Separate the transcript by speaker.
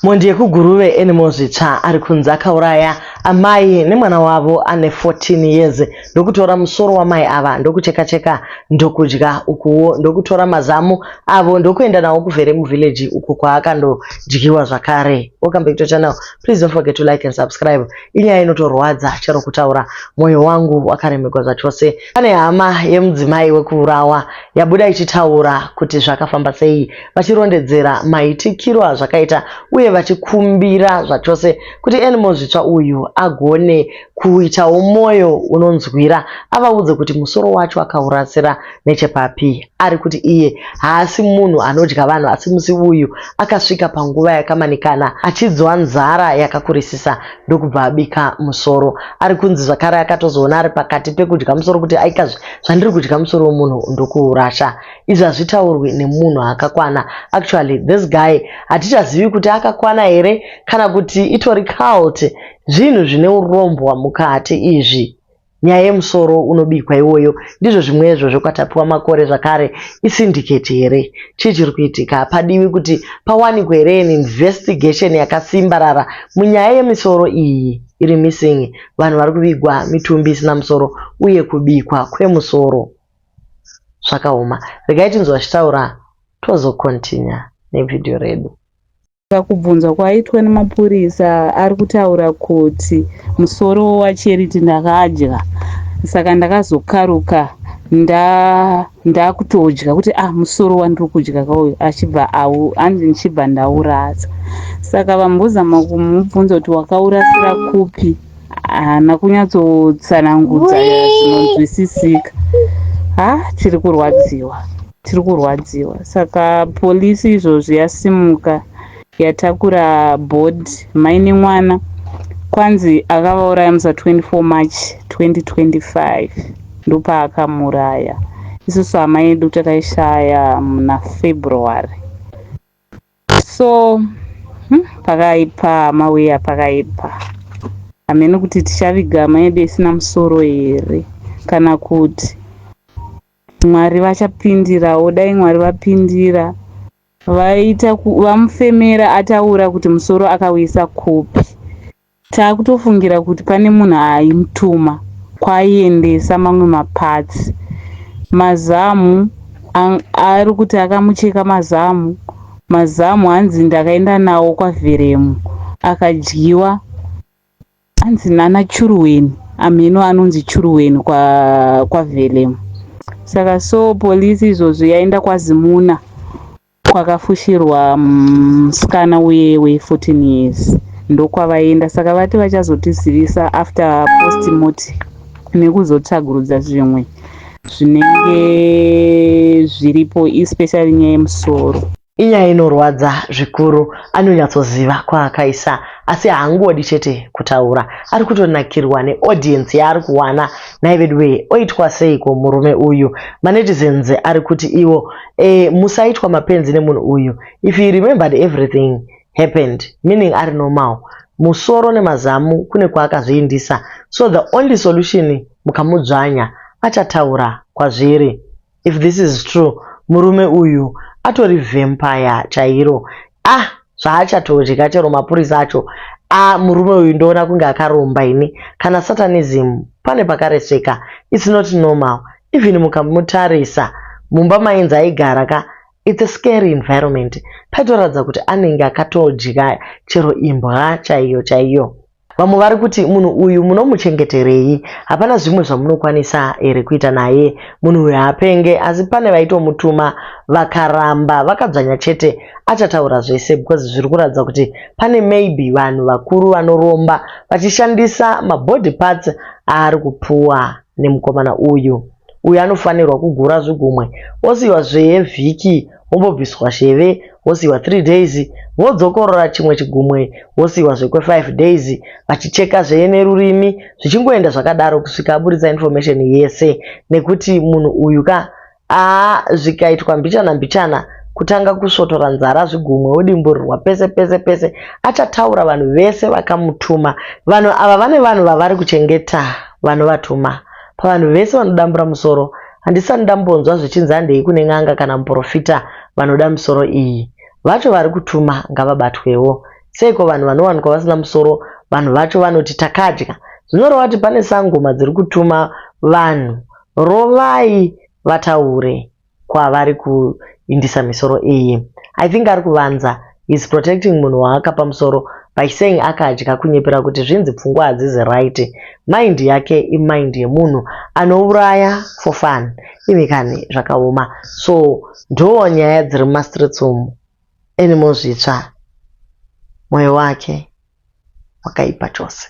Speaker 1: Mondi yekuguruve Animal zvitsva ari kunzi akauraya amai nemwana wavo ane 14 years ndokutora musoro wamai ava ndokucheka-cheka ndokudya ukuwo ndokutora mazamu avo ndokuenda nawo kuvhere muvillage uko kwaakandodyiwa zvakare. Welcome back to the channel. Please don't forget to like and subscribe. Inyaya inotorwadza chero kutaura mwoyo wangu wakaremekwa zvachose. Pane hama yemudzimai wekuurawa yabuda ichitaura kuti zvakafamba sei vachirondedzera maitikiro azvakaita uye vachikumbira zvachose kuti Animal zvitsva uyu agone kuitawo mwoyo unonzwira, avaudze kuti musoro wacho akaurasira nechepapi, ari kuti iye haasi munhu anodya vanhu asi musi uyu akasvika panguva yakamanikana achidzwa nzara yakakurisisa ndokubva abika musoro. Ari kunzi zvakare akatozoona ari pakati pekudya musoro kuti aika zvandiri kudya musoro womunhu ndokuurasha. Izvi hazvitaurwi nemunhu akakwana. Actually this guy hatichazivi kuti akakwana here kana kuti itori cult, zvinhu zvine urombwa mukati izvi. Nyaya yemusoro unobikwa iwoyo ndizvo zvimwezvo zvokwatapiwa makore zvakare isindicate here. Chii chiri kuitika? Padiwi kuti pawanikwe here investigation yakasimbarara munyaya yemisoro iyi iri missing. Vanhu vari kuvigwa mitumbi isina musoro uye kubikwa kwemusoro zvakaoma. Regai tinzwa vachitaura tozokontinya nevidhio redu.
Speaker 2: Kubvunzwa kwaitwa nemapurisa ari kutaura kuti musoro waCharity ndakadya, saka ndakazokaruka ndakutodya kuti musoro wandiri kudya kauyu achibva ndichibva ndaurasa. Saka vambozama kumubvunza kuti wakaurasira kupi, haana kunyatsotsanangudza zvinonzwisisika. Tiri kurwadziwa. Saka polisi izvozvi yasimuka yatakura board mai nemwana, kwanzi akavauraya musi 24 March 2025 ndopaakamuraya. Isusu hama yedu takaishaya muna February. So pakaipa mawuya pakaipa. Hamene kuti tichaviga hama yedu isina musoro here kana kuti Mwari vachapindirawo. Dai Mwari vapindira vamufemera ataura kuti musoro akauisa kupi. Takutofungira kuti pane munhu aimutuma kwaiendesa mamwe mapatsi. Mazamu ari kuti akamucheka mazamu hanzi ndakaenda nawo kwaVheremu akadyiwa, hanzi nana Churuweni, ameno anonzi Churuweni kwaVheremu. Saka polisi izvozvo yaenda kwaZimuna kwakafushirwa musikana we14 years ndokwavaenda. Saka vati vachazotizivisa after postmortem nekuzotsvagurudza zvimwe zvinenge zviripo, especially nyaya yemusoro.
Speaker 1: Inyaya inorwadza zvikuru. Anonyatsoziva kwaakaisa asi haangodi chete kutaura, ari kutonakirwa neaudience yaari kuwana. Naivedwe oitwa seiko murume uyu? Manetizens ari kuti ivo musaitwa mapenzi nemunhu uyu. If you remembered everything happened, meaning ari normal, musoro nemazamu kune kwaakazviindisa, so the only solution mukamudzvanya achataura kwazviri. If this is true, murume uyu atori vampire chairo. Zvaachatodya chero mapurisa acho. Murume uyu ndoona kunge akaromba ini. Kana satanism pane pakaresveka. It's not normal. Even mukamutarisa mumba mainzi aigara it's a scary environment. Paitoratidza kuti anenge akatodya chero imbwa chaiyo. Vamwe vari kuti munhu uyu munomuchengeterei? Hapana zvimwe zvamunokwanisa here kuita naye? Munhu uyu haapenge, asi pane vaitomutuma vakaramba vakadzvanya chete achataura zvese, because zviri kuratidza kuti pane maybe vanhu vakuru vanoromba vachishandisa mabody parts aari kupuwa nemukomana uyu. Uyu anofanirwa kugura zvigumwe, osiyiwa zvevhiki, wombobviswa sheve, wosiyiwa 3 days, vodzokorora chimwe chigumwe, wosiyiwa zvekwe5 days, vachicheka zvee nerurimi, zvichingoenda zvakadaro kusvika aburitsa information yese. Nekuti munhu uyu zvikaitwa mbichana kutanga kusvotora nzara zvigumwe odimburirwa pese achataura vanhu vese vakamutuma. Vanhu ava vane vanhu vavari kuchengeta vanovatuma. Pavanhu vese vanodambura musoro handisati ndambonzwa zvichinzi handei kune n'anga kana muprofita vanoda misoro iyi. Vacho vari kutuma ngavabatwewo. seiko vanhu vanowanikwa vasina musoro vanhu vacho vanoti takadya. Zvinoreva kuti pane sangoma dziri kutuma vanhu rovai vataure kwavari kuindisa misoro iyi. I think ari kuvanza, is protecting munhu waakapa musoro by saying akadya, kunyepera kuti zvinzi pfungwa hadzizi right. Mind yake imind yemunhu anouraya for fun. Imikani zvakaoma. So ndo nyaya dziri mumastreets umu. Animal zvitsva, mwoyo wake wakaipa chose.